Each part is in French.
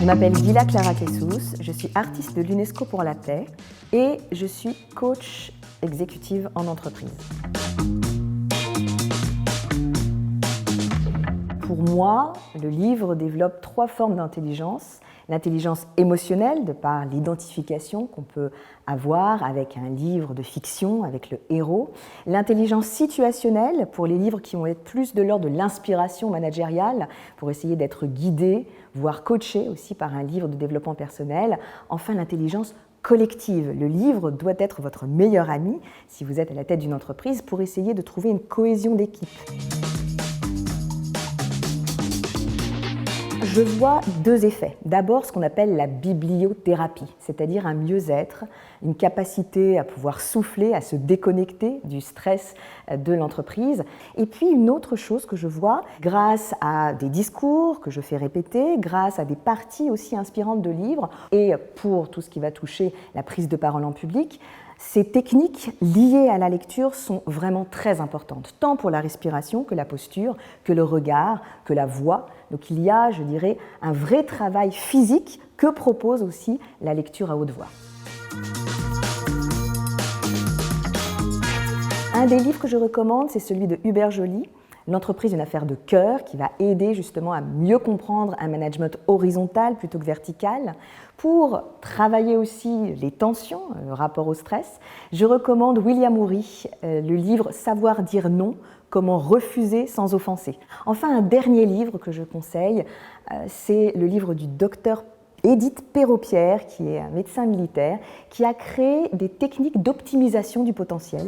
Je m'appelle Vila Clara Kessous, je suis artiste de l'UNESCO pour la paix et je suis coach exécutive en entreprise. Pour moi, le livre développe 3 formes d'intelligence. L'intelligence émotionnelle, de par l'identification qu'on peut avoir avec un livre de fiction, avec le héros. L'intelligence situationnelle, pour les livres qui vont être plus de l'ordre de l'inspiration managériale, pour essayer d'être guidé, voire coaché aussi par un livre de développement personnel. Enfin, l'intelligence collective. Le livre doit être votre meilleur ami, si vous êtes à la tête d'une entreprise, pour essayer de trouver une cohésion d'équipe. Je vois 2 effets. D'abord, ce qu'on appelle la bibliothérapie, c'est-à-dire un mieux-être, une capacité à pouvoir souffler, à se déconnecter du stress de l'entreprise. Et puis une autre chose que je vois, grâce à des discours que je fais répéter, grâce à des parties aussi inspirantes de livres, et pour tout ce qui va toucher la prise de parole en public, ces techniques liées à la lecture sont vraiment très importantes, tant pour la respiration que la posture, que le regard, que la voix. Donc il y a, je dirais, un vrai travail physique que propose aussi la lecture à haute voix. Un des livres que je recommande, c'est celui de Hubert Joly, L'entreprise, une affaire de cœur, qui va aider justement à mieux comprendre un management horizontal plutôt que vertical. Pour travailler aussi les tensions, le rapport au stress, je recommande William Ury, le livre Savoir dire non, comment refuser sans offenser. Enfin, un dernier livre que je conseille, c'est le livre du docteur Edith Perrault-Pierre, qui est un médecin militaire, qui a créé des techniques d'optimisation du potentiel.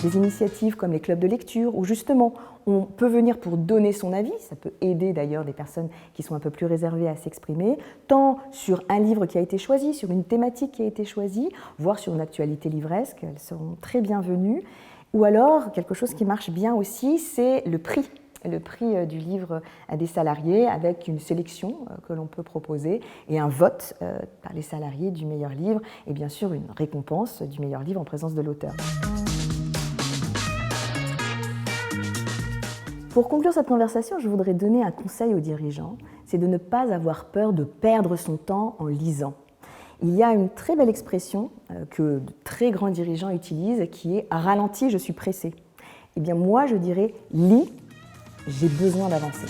Des initiatives comme les clubs de lecture, où justement on peut venir pour donner son avis, ça peut aider d'ailleurs des personnes qui sont un peu plus réservées à s'exprimer, tant sur un livre qui a été choisi, sur une thématique qui a été choisie, voire sur une actualité livresque, elles seront très bienvenues. Ou alors, quelque chose qui marche bien aussi, c'est le prix du livre à des salariés, avec une sélection que l'on peut proposer et un vote par les salariés du meilleur livre, et bien sûr une récompense du meilleur livre en présence de l'auteur. Pour conclure cette conversation, je voudrais donner un conseil aux dirigeants, c'est de ne pas avoir peur de perdre son temps en lisant. Il y a une très belle expression que de très grands dirigeants utilisent qui est « ralenti, je suis pressé ». Eh bien moi, je dirais « lis, j'ai besoin d'avancer ».